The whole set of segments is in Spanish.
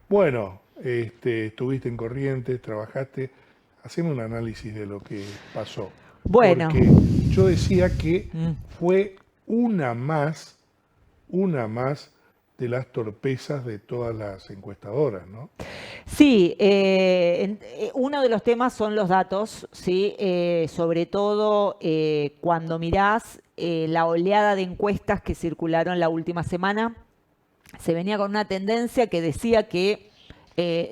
Bueno, estuviste en Corrientes, trabajaste. Haceme un análisis de lo que pasó. Bueno, Porque yo decía que mm, fue una más, una más de las torpezas de todas las encuestadoras, ¿no? sí, uno de los temas son los datos, ¿sí? Sobre todo cuando mirás la oleada de encuestas que circularon la última semana, se venía con una tendencia que decía que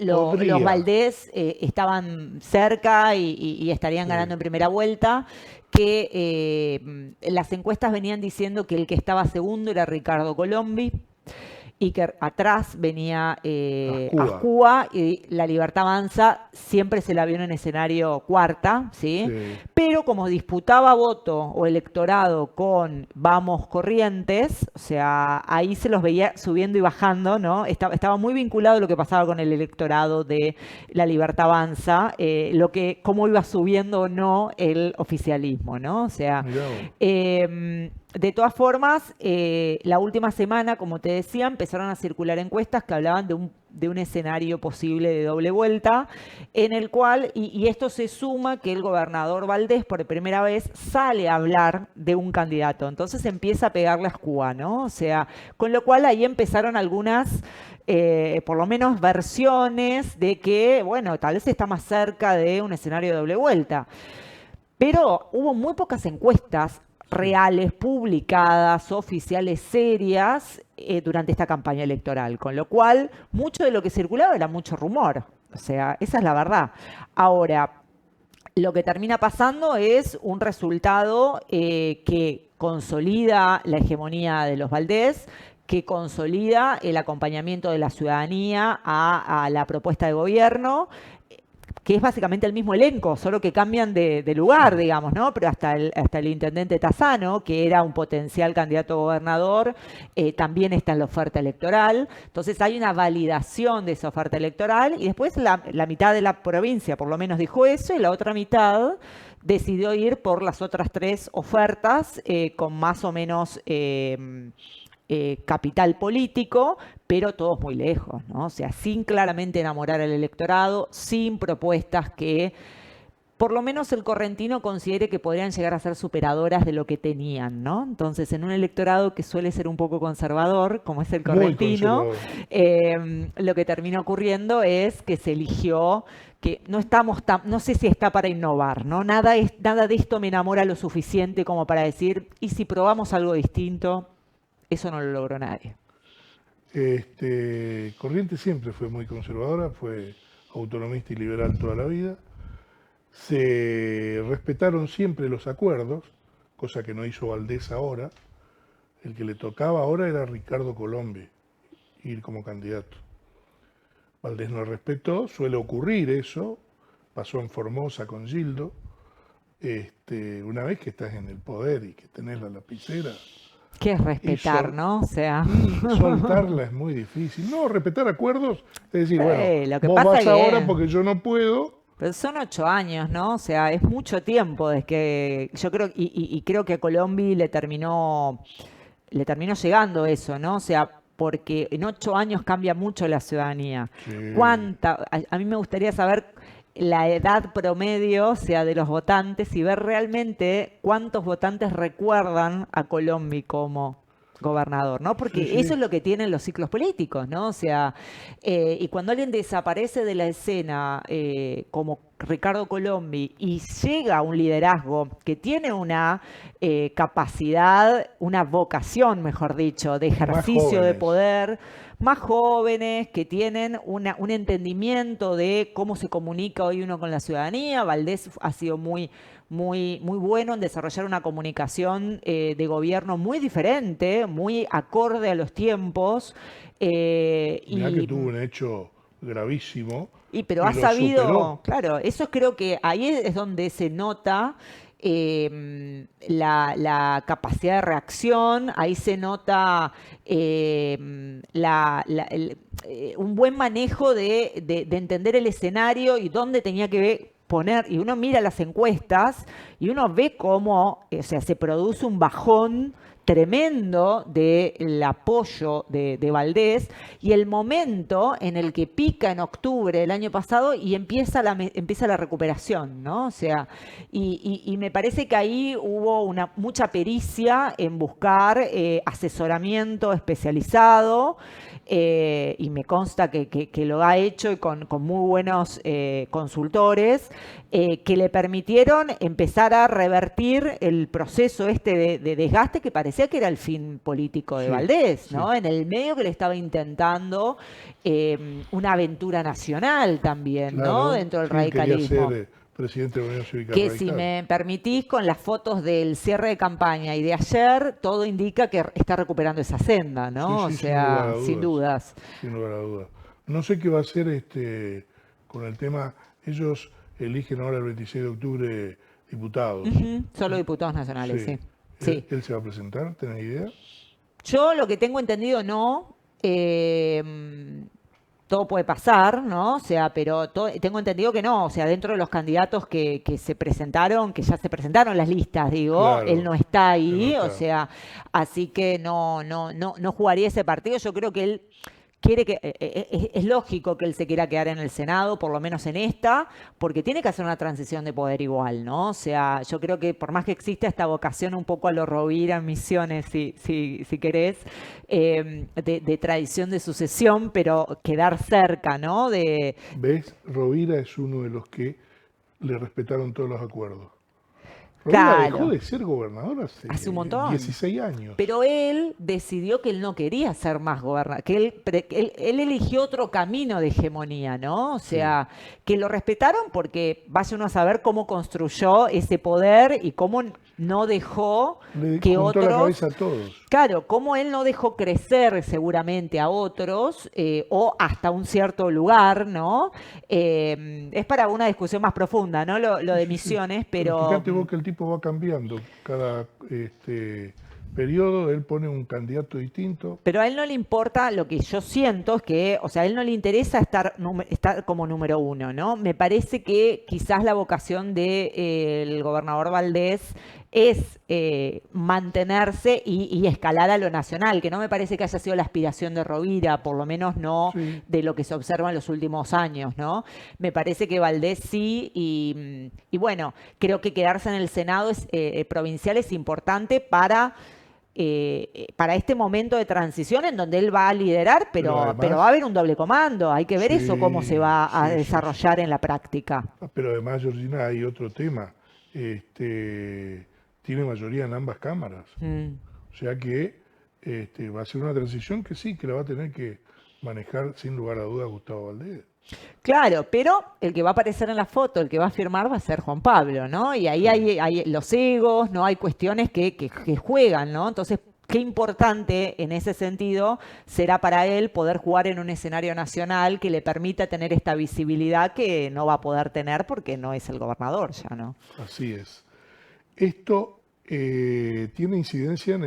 los Podría, Valdés estaban cerca y estarían ganando sí, en primera vuelta, que las encuestas venían diciendo que el que estaba segundo era Ricardo Colombi, y que atrás venía Ascúa, Ascúa y La Libertad Avanza siempre se la vio en un escenario cuarta, ¿sí? sí, Pero como disputaba voto o electorado con Vamos Corrientes, o sea, ahí se los veía subiendo y bajando, ¿no? Estaba muy vinculado lo que pasaba con el electorado de La Libertad Avanza, cómo iba subiendo o no el oficialismo, ¿no? O sea, mirá vos. de todas formas, la última semana, como te decía, empezaron a circular encuestas que hablaban de un escenario posible de doble vuelta, en el cual, y esto se suma que el gobernador Valdés por primera vez sale a hablar de un candidato. Entonces empieza a pegarle a Cuba, ¿no? O sea, con lo cual ahí empezaron algunas por lo menos versiones de que, bueno, tal vez está más cerca de un escenario de doble vuelta. Pero hubo muy pocas encuestas Sí. reales, publicadas, oficiales, serias, durante esta campaña electoral, con lo cual mucho de lo que circulaba era mucho rumor. O sea, esa es la verdad. Ahora, lo que termina pasando es un resultado que consolida la hegemonía de los Valdés, que consolida el acompañamiento de la ciudadanía a la propuesta de gobierno, que es básicamente el mismo elenco, solo que cambian de lugar, Sí. digamos, ¿no? Pero hasta el intendente Tazano, que era un potencial candidato a gobernador, también está en la oferta electoral. Entonces hay una validación de esa oferta electoral y después la mitad de la provincia por lo menos dijo eso y la otra mitad decidió ir por las otras tres ofertas con más o menos capital político, pero todos muy lejos, ¿no? O sea, sin claramente enamorar al electorado, sin propuestas que por lo menos el correntino considere que podrían llegar a ser superadoras de lo que tenían, ¿no? Entonces, en un electorado que suele ser un poco conservador, como es el Muy correntino, conservador. lo que terminó ocurriendo es que se eligió que no estamos no sé si está para innovar, ¿no? Nada de esto me enamora lo suficiente como para decir, ¿y si probamos algo distinto? Eso no lo logró nadie. Corrientes siempre fue muy conservadora, fue autonomista y liberal toda la vida. Se respetaron siempre los acuerdos, cosa que no hizo Valdés ahora. El que le tocaba ahora era Ricardo Colombi, ir como candidato. Valdés no respetó, suele ocurrir eso, pasó en Formosa con Gildo. Una vez que estás en el poder y que tenés la lapicera, ¿Qué es y, respetar, no? O sea, y soltarla es muy difícil. No, respetar acuerdos es decir, bueno, lo que vos pasa vas ahora que porque yo no puedo. pero son 8 años, ¿no? O sea, es mucho tiempo desde que yo creo y creo que a Colombi le terminó llegando eso, ¿no? O sea, porque en 8 años cambia mucho la ciudadanía. Sí, A mí me gustaría saber la edad promedio, o sea, de los votantes y ver realmente cuántos votantes recuerdan a Colombi como gobernador, ¿no? sí, Porque eso sí. es lo que tienen los ciclos políticos, ¿no? O sea, y cuando alguien desaparece de la escena, como Ricardo Colombi, y llega a un liderazgo que tiene una capacidad, una vocación, mejor dicho, de Más ejercicio de jóvenes. poder, más jóvenes, que tienen un entendimiento de cómo se comunica hoy uno con la ciudadanía. Valdés ha sido muy bueno en desarrollar una comunicación de gobierno muy diferente, muy acorde a los tiempos. eh, Mirá que y, tuvo un hecho gravísimo pero y ha lo sabido, superó. claro, eso creo que ahí es donde se nota la capacidad de reacción, ahí se nota un buen manejo de entender el escenario y dónde tenía que poner, y uno mira las encuestas y uno ve cómo, o sea, se produce un bajón tremendo del apoyo de Valdés y el momento en el que pica en octubre del año pasado y empieza la recuperación, ¿no? O sea, y me parece que ahí hubo mucha pericia en buscar asesoramiento especializado. Y me consta que lo ha hecho y con muy buenos consultores que le permitieron empezar a revertir el proceso este de desgaste que parecía que era el fin político de Valdés, ¿no? En el medio que le estaba intentando una aventura nacional también, claro, ¿no? Dentro del radicalismo. Quería ser presidente de la Unión Cívica Que Radical. si me permitís, con las fotos del cierre de campaña y de ayer, todo indica que está recuperando esa senda, ¿no? Sí, O sea, sin dudas. Sin lugar a dudas. No sé qué va a hacer con el tema. Ellos eligen ahora el 26 de octubre diputados. Solo diputados nacionales, sí. Sí. ¿Él se va a presentar? ¿Tenés idea? Yo lo que tengo entendido no. Todo puede pasar, ¿no? O sea, pero tengo entendido que no. O sea, dentro de los candidatos que se presentaron, que ya se presentaron las listas, digo, Claro, él no está ahí. no está. O sea, así que no jugaría ese partido. Yo creo que él quiere es lógico que él se quiera quedar en el Senado, por lo menos en esta, porque tiene que hacer una transición de poder igual, ¿no? O sea, yo creo que por más que exista esta vocación un poco a lo Rovira en Misiones, si querés, de tradición de sucesión, pero quedar cerca, ¿no? ¿Ves? Rovira es uno de los que le respetaron todos los acuerdos. Rovira Claro. dejó de ser gobernador Hace un montón. 16 años. Pero él decidió que él no quería ser más gobernador, que él eligió otro camino de hegemonía, ¿no? O sea, que lo respetaron porque vaya uno a saber cómo construyó ese poder y cómo no dejó Le que juntó la otros... cabeza a todos. Claro, cómo él no dejó crecer seguramente a otros o hasta un cierto lugar, ¿no? Es para una discusión más profunda, ¿no? Lo de Misiones, pero... Fíjate vos que el tipo va cambiando. Cada periodo él pone un candidato distinto. Pero a él no le importa, lo que yo siento es que, o sea, a él no le interesa estar como número uno, ¿no? Me parece que quizás la vocación del gobernador Valdés es mantenerse y escalar a lo nacional, que no me parece que haya sido la aspiración de Rovira, por lo menos no de lo que se observa en los últimos años, ¿no? Me parece que Valdés sí, y bueno, creo que quedarse en el Senado provincial es importante para este momento de transición en donde él va a liderar, pero además, va a haber un doble comando. Hay que ver eso, cómo se va a desarrollar en la práctica. Pero además, Georgina, hay otro tema. Tiene mayoría en ambas cámaras. O sea que va a ser una transición que sí, que la va a tener que manejar sin lugar a dudas Gustavo Valdés. Claro, pero el que va a aparecer en la foto, el que va a firmar va a ser Juan Pablo, ¿no? Y ahí hay los egos, ¿no? Hay cuestiones que juegan, ¿no? Entonces, qué importante en ese sentido será para él poder jugar en un escenario nacional que le permita tener esta visibilidad que no va a poder tener porque no es el gobernador ya, ¿no? Así es. Esto tiene incidencia en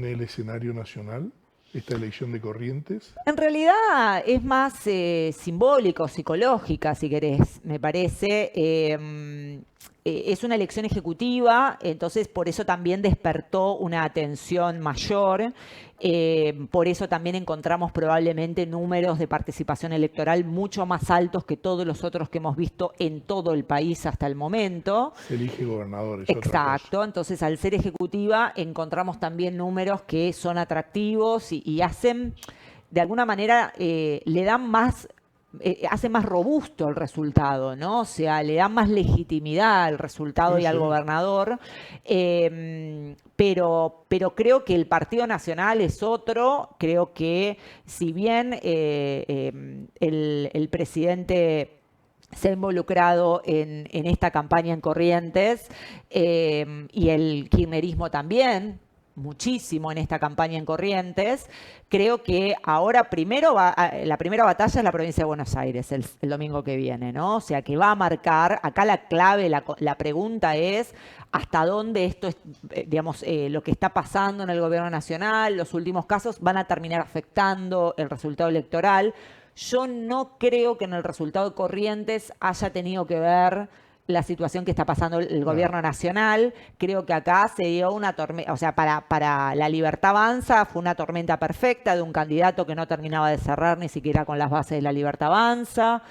el escenario nacional, esta elección de Corrientes. En realidad es más simbólico, psicológica, si querés, me parece. Es una elección ejecutiva, entonces por eso también despertó una atención mayor. Por eso también encontramos probablemente números de participación electoral mucho más altos que todos los otros que hemos visto en todo el país hasta el momento. Se elige gobernadores. Exacto, entonces al ser ejecutiva encontramos también números que son atractivos y hacen, de alguna manera, le dan más... hace más robusto el resultado, ¿no? O sea, le da más legitimidad al resultado y al gobernador. Pero creo que el Partido Nacional es otro. Creo que si bien el presidente se ha involucrado en esta campaña en Corrientes y el kirchnerismo también, muchísimo en esta campaña en Corrientes. Creo que ahora la primera batalla es la provincia de Buenos Aires el domingo que viene, ¿no? O sea, que va a marcar, acá la clave, la pregunta es hasta dónde esto es, digamos, lo que está pasando en el gobierno nacional, los últimos casos van a terminar afectando el resultado electoral. Yo no creo que en el resultado de Corrientes haya tenido que ver la situación que está pasando el Claro. gobierno nacional. Creo que acá se dio una tormenta, o sea, para La Libertad Avanza fue una tormenta perfecta de un candidato que no terminaba de cerrar ni siquiera con las bases de La Libertad Avanza.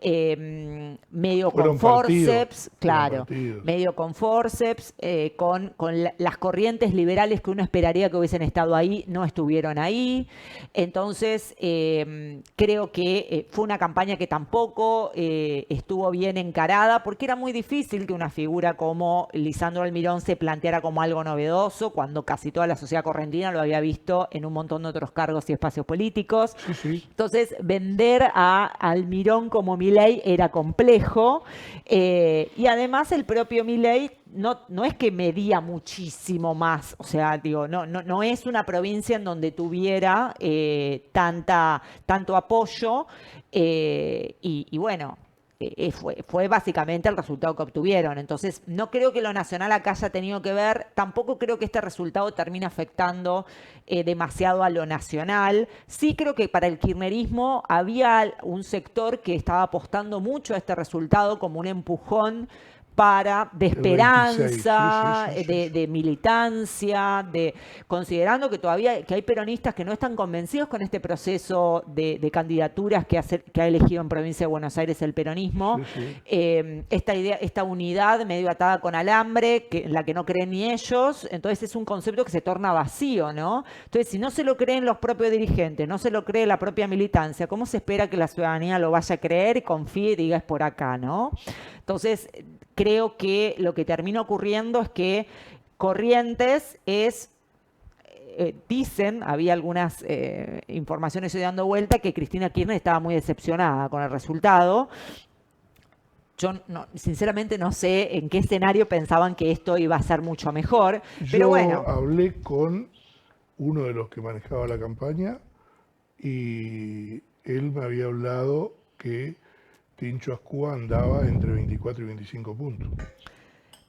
Medio con Fueron partidos, forceps, fueron claro, partidos. medio con forceps, con las corrientes liberales que uno esperaría que hubiesen estado ahí, no estuvieron ahí. Entonces, creo que fue una campaña que tampoco estuvo bien encarada, porque era muy difícil que una figura como Lisandro Almirón se planteara como algo novedoso, cuando casi toda la sociedad correntina lo había visto en un montón de otros cargos y espacios políticos. Sí, sí. Entonces, vender a Almirón como Milei era complejo, y además el propio Milei no es que medía muchísimo más, o sea, digo, no es una provincia en donde tuviera tanto apoyo, y bueno, fue básicamente el resultado que obtuvieron. Entonces, no creo que lo nacional acá haya tenido que ver, tampoco creo que este resultado termine afectando demasiado a lo nacional. Sí creo que para el kirchnerismo había un sector que estaba apostando mucho a este resultado como un empujón de El 26, sí, sí, esperanza, sí, sí, sí. de militancia, considerando que todavía que hay peronistas que no están convencidos con este proceso de candidaturas que ha elegido en Provincia de Buenos Aires el peronismo. Sí, sí. Esta idea, esta unidad medio atada con alambre, en la que no creen ni ellos, entonces es un concepto que se torna vacío, ¿no? Entonces, si no se lo creen los propios dirigentes, no se lo cree la propia militancia, ¿cómo se espera que la ciudadanía lo vaya a creer y confíe y diga es por acá, ¿no? Entonces, creo que lo que termina ocurriendo es que Corrientes dicen, había algunas informaciones hoy dando vuelta, que Cristina Kirchner estaba muy decepcionada con el resultado. Yo sinceramente no sé en qué escenario pensaban que esto iba a ser mucho mejor, pero Yo bueno. hablé con uno de los que manejaba la campaña y él me había hablado que Tincho Ascúa andaba entre 24 y 25 puntos.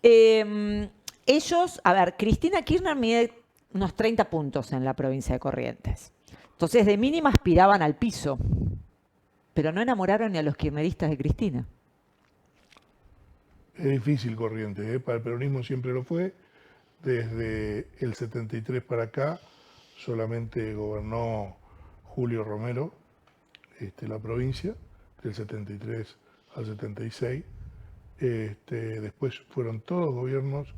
Ellos, a ver, Cristina Kirchner mide unos 30 puntos en la provincia de Corrientes. Entonces, de mínima aspiraban al piso, pero no enamoraron ni a los kirchneristas de Cristina. Es difícil Corrientes, ¿eh? Para el peronismo siempre lo fue. Desde el 73 para acá solamente gobernó Julio Romero la provincia, del 73 al 76. Después fueron todos gobiernos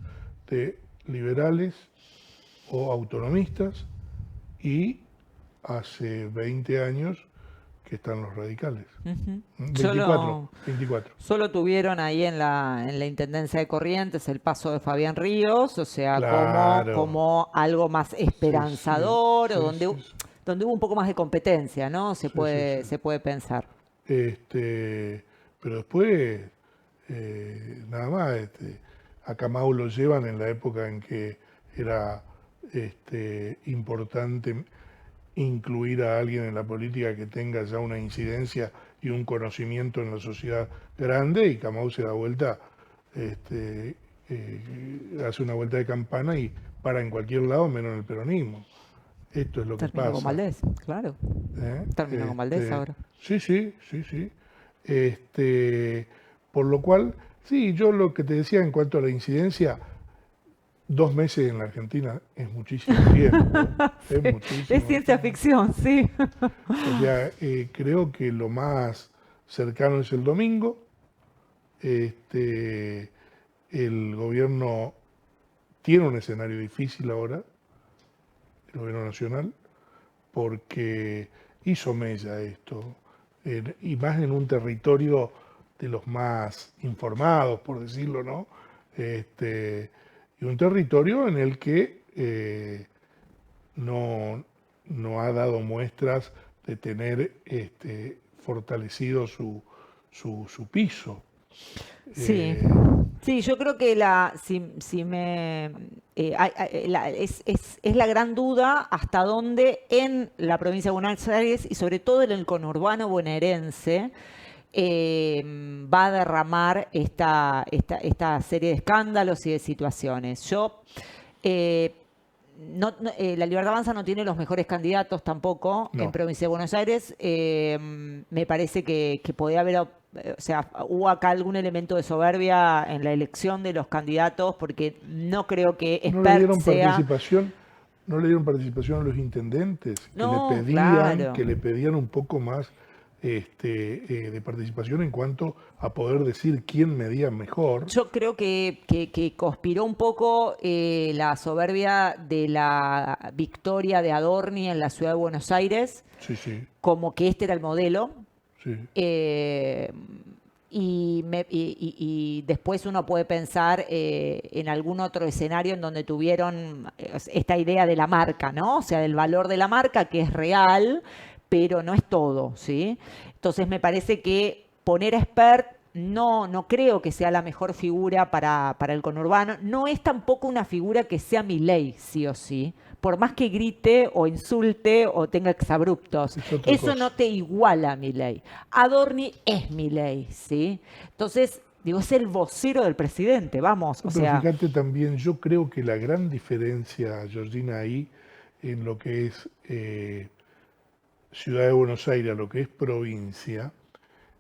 de liberales o autonomistas y hace 20 años que están los radicales. Ujú. 24, 24. Solo tuvieron ahí en la Intendencia de Corrientes el paso de Fabián Ríos, o sea, Claro. como algo más Sí, sí, esperanzador, o sí, sí, donde hubo un poco más de competencia, ¿no? Se sí, sí, sí. puede, se puede pensar. Pero después, nada más, a Camau lo llevan en la época en que era importante incluir a alguien en la política que tenga ya una incidencia y un conocimiento en la sociedad grande, y Camau se da vuelta, hace una vuelta de campana y para en cualquier lado menos en el peronismo. Esto es lo que Terminó con pasa. Valdés, claro. ¿Eh? Terminó con Valdés ahora. Sí, sí, sí, sí. Por lo cual, sí, yo lo que te decía en cuanto a la incidencia, 2 meses en la Argentina es muchísimo tiempo, es Sí, es muchísimo ciencia tiempo. ficción, sí. O sea, creo que lo más cercano es el domingo. El gobierno tiene un escenario difícil ahora, el gobierno nacional, porque hizo mella esto, y más en un territorio de los más informados, por decirlo, ¿no? Y un territorio en el que no ha dado muestras de tener fortalecido su piso. Sí, Eh, sí, yo creo que es la gran duda hasta dónde en la provincia de Buenos Aires y sobre todo en el conurbano bonaerense va a derramar esta serie de escándalos y de situaciones. Yo eh, La Libertad Avanza no tiene los mejores candidatos tampoco en No, Provincia de Buenos Aires. Me parece que podía haber, o sea, hubo acá algún elemento de soberbia en la elección de los candidatos, porque no creo que no le Espert dieron sea. participación, no le dieron participación a los intendentes No, que claro. le pedían un poco más de participación en cuanto a poder decir quién medía mejor. Yo creo que conspiró un poco la soberbia de la victoria de Adorni en la ciudad de Buenos Aires, Sí, sí, como que este era el modelo. sí. Eh, y después uno puede pensar en algún otro escenario en donde tuvieron esta idea de la marca, ¿no? O sea, del valor de la marca, que es real, pero no es todo, ¿sí? Entonces me parece que poner a Spert no creo que sea la mejor figura para el conurbano. No es tampoco una figura que sea Milei, sí o sí. Por más que grite o insulte o tenga exabruptos. Es otra Eso cosa. no te iguala a Milei. Adorni es Milei, ¿sí? Entonces, digo, es el vocero del presidente, vamos, o No, pero sea, fíjate también, yo creo que la gran diferencia, Georgina, ahí en lo que es Ciudad de Buenos Aires, a lo que es provincia,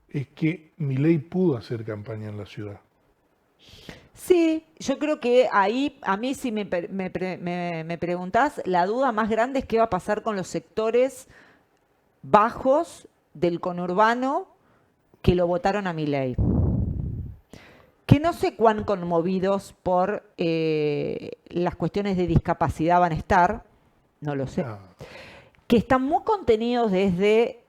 es que Milei pudo hacer campaña en la ciudad. sí, yo creo que ahí, a mí si me preguntás, la duda más grande es qué va a pasar con los sectores bajos del conurbano que lo votaron a Milei. Que no sé cuán conmovidos por las cuestiones de discapacidad van a estar, no lo sé, Ah, que están muy contenidos desde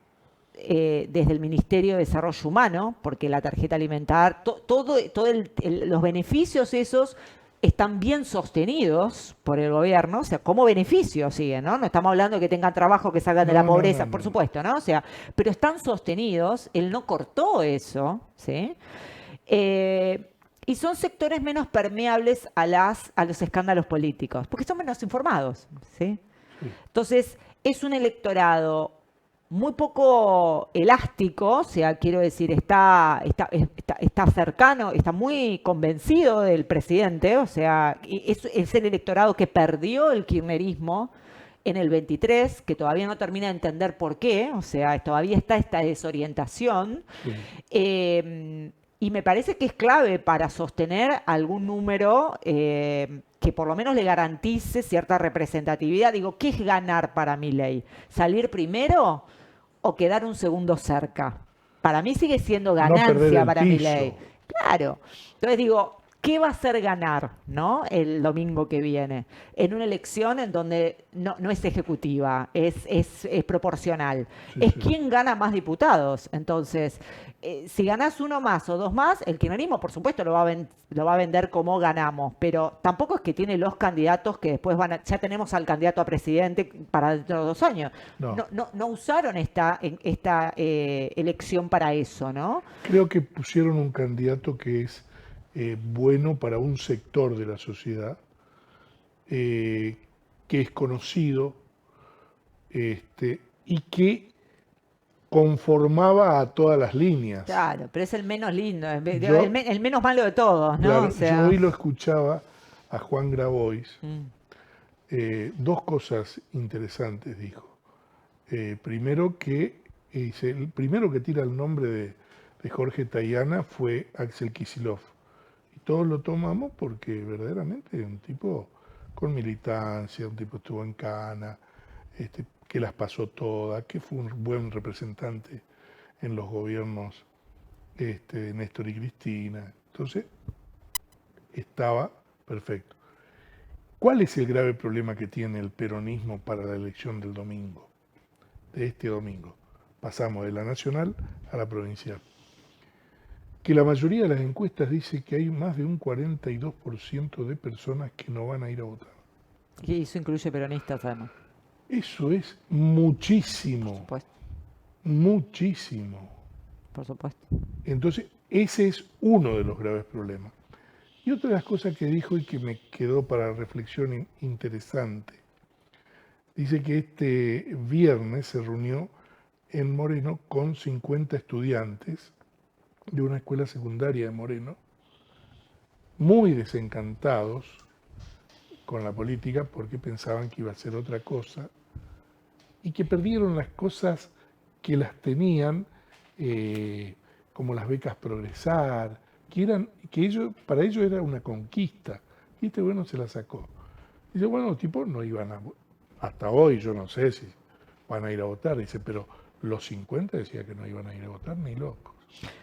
el Ministerio de Desarrollo Humano, porque la tarjeta alimentar, todo los beneficios esos están bien sostenidos por el gobierno, o sea, como beneficios siguen, ¿no? No estamos hablando de que tengan trabajo, que salgan de la no, no, no, pobreza, por no, no. supuesto, ¿no? O sea, pero están sostenidos, él no cortó eso, ¿sí? Eh, y son sectores menos permeables a los escándalos políticos, porque son menos informados, ¿sí? Sí. Entonces, es un electorado muy poco elástico, o sea, quiero decir, está cercano, está muy convencido del presidente, o sea, es el electorado que perdió el kirchnerismo en el 23, que todavía no termina de entender por qué, o sea, todavía está esta desorientación. Sí. Y me parece que es clave para sostener algún número que por lo menos le garantice cierta representatividad. Digo, ¿qué es ganar para mi ley? ¿Salir primero o quedar un segundo cerca? Para mí sigue siendo No perder ganancia el para mi ley. piso. Claro. Entonces digo, ¿qué va a ser ganar, ¿no? El domingo que viene? En una elección en donde no es ejecutiva, es proporcional. Sí, Es sí. quién gana más diputados. Entonces, si ganás uno más o dos más, el kirchnerismo, por supuesto, lo va a vender como ganamos, pero tampoco es que tiene los candidatos que después ya tenemos al candidato a presidente para dentro de 2 años. No. No usaron esta elección para eso, ¿no? Creo que pusieron un candidato que es bueno para un sector de la sociedad, eh, que es conocido y que conformaba a todas las líneas. Claro, pero es el menos lindo, Yo, el menos malo de todos, ¿no? O claro, yo sea, hoy lo escuchaba a Juan Grabois, mm, dos cosas interesantes dijo. Primero que el primero que tira el nombre de Jorge Tayana fue Axel Kicillof. Y todos lo tomamos porque verdaderamente es un tipo con militancia, un tipo que estuvo en Cana, que las pasó todas, que fue un buen representante en los gobiernos de Néstor y Cristina. Entonces, estaba perfecto. ¿Cuál es el grave problema que tiene el peronismo para la elección del domingo? De este domingo. Pasamos de la nacional a la provincial. Que la mayoría de las encuestas dice que hay más de un 42% de personas que no van a ir a votar. y eso incluye peronistas, además, Eso es por muchísimo, supuesto, muchísimo. por supuesto. Entonces, ese es uno de los graves problemas. Y otra de las cosas que dijo y que me quedó para reflexión interesante, dice que este viernes se reunió en Moreno con 50 estudiantes de una escuela secundaria de Moreno, muy desencantados, con la política porque pensaban que iba a ser otra cosa y que perdieron las cosas que las tenían, como las becas Progresar, para ellos era una conquista, y este bueno se la sacó. Dice, bueno, los tipos no iban hasta hoy, yo no sé si van a ir a votar, dice, pero los 50 decía que no iban a ir a votar ni locos.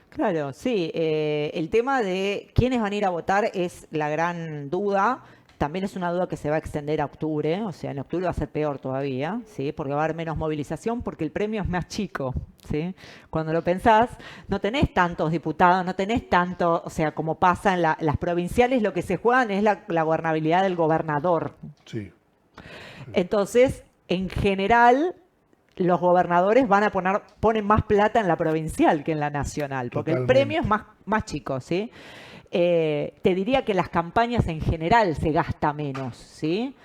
Claro, sí. El tema de quiénes van a ir a votar es la gran duda. También es una duda que se va a extender a octubre, o sea, en octubre va a ser peor todavía, ¿sí? Porque va a haber menos movilización, porque el premio es más chico, ¿sí? Cuando lo pensás, no tenés tantos diputados, no tenés tanto, o sea, como pasa en las provinciales, lo que se juegan es la gobernabilidad del gobernador. Sí. Entonces, en general, los gobernadores ponen más plata en la provincial que en la nacional, porque el premio es más chico, ¿sí? Te diría que las campañas en general se gasta menos, ¿sí?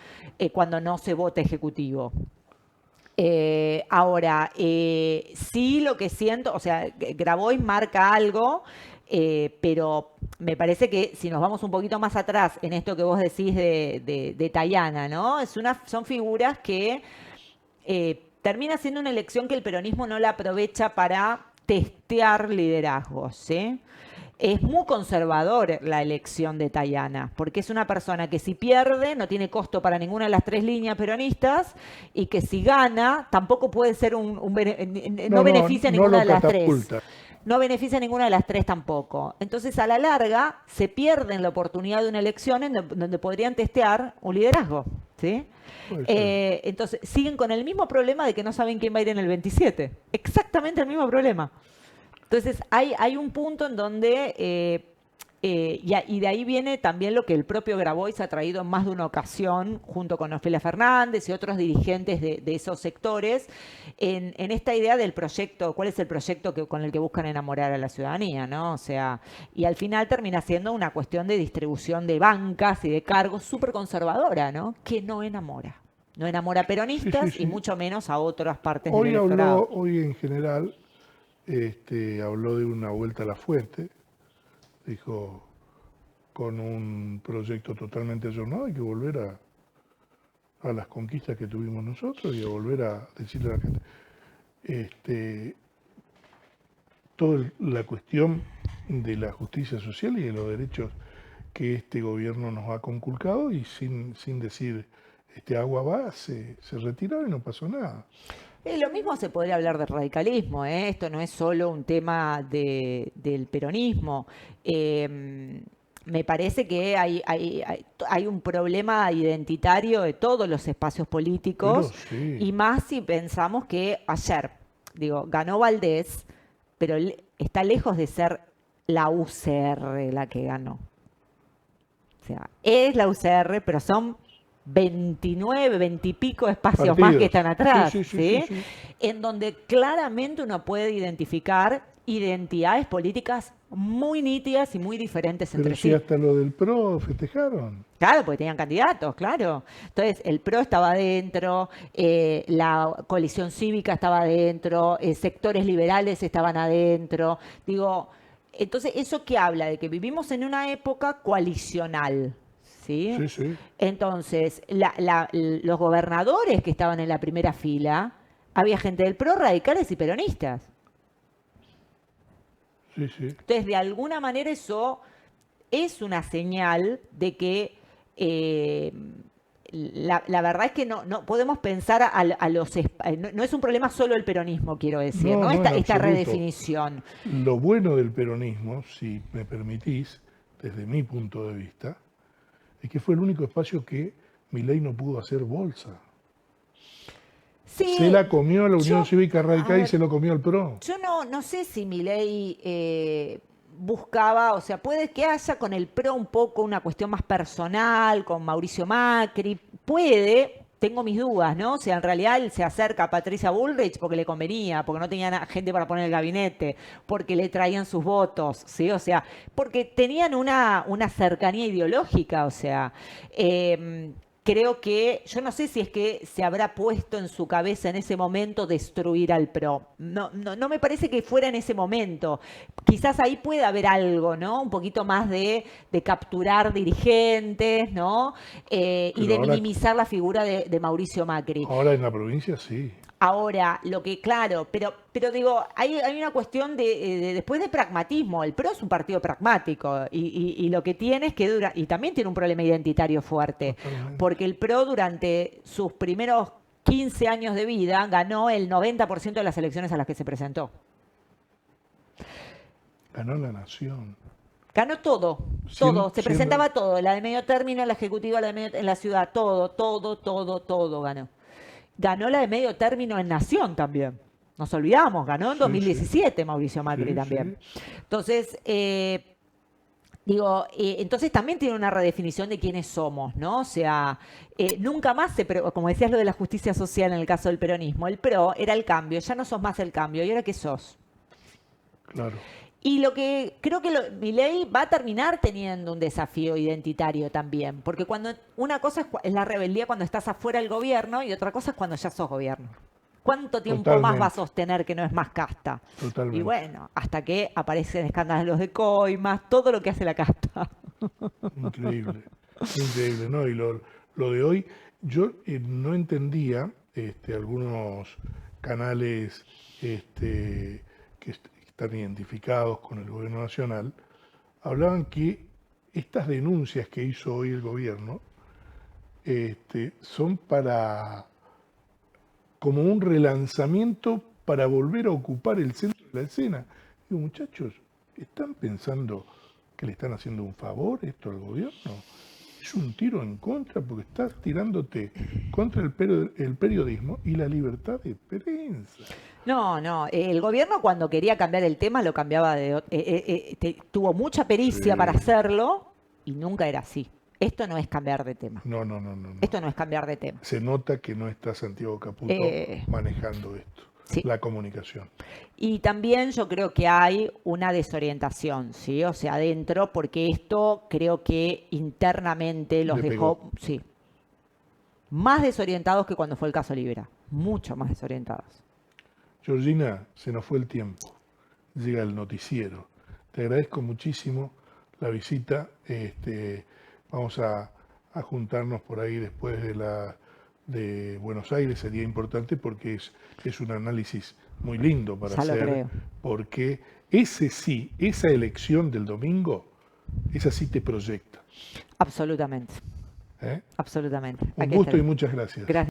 Cuando no se vota ejecutivo. Ahora, sí lo que siento, o sea, Grabois marca algo, pero me parece que si nos vamos un poquito más atrás en esto que vos decís de Tayana, ¿no? Son figuras que termina siendo una elección que el peronismo no la aprovecha para testear liderazgos, ¿sí? Es muy conservador la elección de Tayana, porque es una persona que si pierde no tiene costo para ninguna de las tres líneas peronistas y que si gana tampoco puede ser no beneficia a ninguna de las tres. No beneficia a ninguna de las tres tampoco. Entonces, a la larga, se pierden la oportunidad de una elección donde podrían testear un liderazgo, ¿sí? Entonces, siguen con el mismo problema de que no saben quién va a ir en el 27. Exactamente el mismo problema. Entonces, hay un punto en donde, y de ahí viene también lo que el propio Grabois ha traído en más de una ocasión, junto con Ofelia Fernández y otros dirigentes de esos sectores, en esta idea del proyecto, cuál es el proyecto con el que buscan enamorar a la ciudadanía, ¿no? O sea, y al final termina siendo una cuestión de distribución de bancas y de cargos súper conservadora, ¿no? Que no enamora. No enamora a peronistas y mucho menos a otras partes del electorado. Hoy en general habló de una vuelta a la fuente, dijo, con un proyecto totalmente ayornado, hay que volver a las conquistas que tuvimos nosotros y a volver a decirle a la gente, toda la cuestión de la justicia social y de los derechos que este gobierno nos ha conculcado y sin decir agua va, se retiraron y no pasó nada. Lo mismo se podría hablar del radicalismo, ¿eh? Esto no es solo un tema del peronismo. Me parece que hay un problema identitario de todos los espacios políticos, sí. Y más si pensamos que ayer, ganó Valdés, pero está lejos de ser la UCR la que ganó. O sea, es la UCR, pero son 29, 20 y pico espacios partidos más que están atrás, sí. En donde claramente uno puede identificar identidades políticas muy nítidas y muy diferentes entre sí. Pero si hasta lo del PRO festejaron. Claro, porque tenían candidatos, claro. Entonces, el PRO estaba adentro, la coalición cívica estaba adentro, sectores liberales estaban adentro. Entonces, ¿eso qué habla? De que vivimos en una época coalicional. ¿Sí? Entonces, los gobernadores que estaban en la primera fila, había gente del PRO, radicales y peronistas. Entonces, de alguna manera eso es una señal de que la verdad es que no podemos pensar no es un problema solo el peronismo, quiero decir, ¿no? Esta redefinición. Lo bueno del peronismo, si me permitís, desde mi punto de vista, es que fue el único espacio que Milei no pudo hacer bolsa. Sí, se la comió la Unión Cívica Radical y se lo comió el PRO. Yo no sé si Milei buscaba, o sea, puede que haya con el PRO un poco una cuestión más personal, con Mauricio Macri, tengo mis dudas, ¿no? O sea, en realidad él se acerca a Patricia Bullrich porque le convenía, porque no tenía gente para poner el gabinete, porque le traían sus votos, ¿sí? O sea, porque tenían una cercanía ideológica, o sea, creo que, yo no sé si es que se habrá puesto en su cabeza en ese momento destruir al PRO. No me parece que fuera en ese momento. Quizás ahí puede haber algo, ¿no? Un poquito más de capturar dirigentes, ¿no? Y Pero de minimizar la figura de Mauricio Macri. ahora en la provincia sí. Ahora, lo que, claro, pero digo, hay una cuestión después de pragmatismo. El PRO es un partido pragmático y lo que tiene es que y también tiene un problema identitario fuerte, Totalmente. porque el PRO durante sus primeros 15 años de vida ganó el 90% de las elecciones a las que se presentó. Ganó la nación. Ganó todo, todo, se presentaba todo, la de medio término, la ejecutiva, en la ciudad, todo ganó. Ganó la de medio término en Nación también. Nos olvidamos, ganó en 2017 Mauricio Macri también. Sí. Entonces, entonces también tiene una redefinición de quiénes somos, ¿no? O sea, nunca más como decías lo de la justicia social en el caso del peronismo, el PRO era el cambio, ya no sos más el cambio, ¿y ahora qué sos? Claro. Y lo que creo que Milei va a terminar teniendo un desafío identitario también, porque cuando una cosa es la rebeldía cuando estás afuera del gobierno y otra cosa es cuando ya sos gobierno. ¿Cuánto tiempo más va a sostener que no es más casta? Totalmente. Y bueno, hasta que aparecen escándalos de coimas, todo lo que hace la casta. Increíble, increíble, ¿no? Y lo de hoy, yo no entendía algunos canales que están identificados con el gobierno nacional, hablaban que estas denuncias que hizo hoy el gobierno son como un relanzamiento para volver a ocupar el centro de la escena. Digo, muchachos, ¿están pensando que le están haciendo un favor esto al gobierno? Es un tiro en contra porque estás tirándote contra el periodismo y la libertad de prensa. No, el gobierno cuando quería cambiar el tema lo cambiaba tuvo mucha pericia para hacerlo y nunca era así. Esto no es cambiar de tema. No. Esto no es cambiar de tema. Se nota que no está Santiago Caputo manejando esto, sí. La comunicación. Y también yo creo que hay una desorientación, ¿sí? O sea, adentro, porque esto creo que internamente los dejó, sí, más desorientados que cuando fue el caso Libera. Mucho más desorientados. Georgina, se nos fue el tiempo. Llega el noticiero. Te agradezco muchísimo la visita. Vamos a juntarnos por ahí después de Buenos Aires. Sería importante porque es un análisis muy lindo para ya hacer. Lo creo. Porque esa elección del domingo, esa sí te proyecta. Absolutamente. Absolutamente. Un gusto y muchas gracias. Gracias.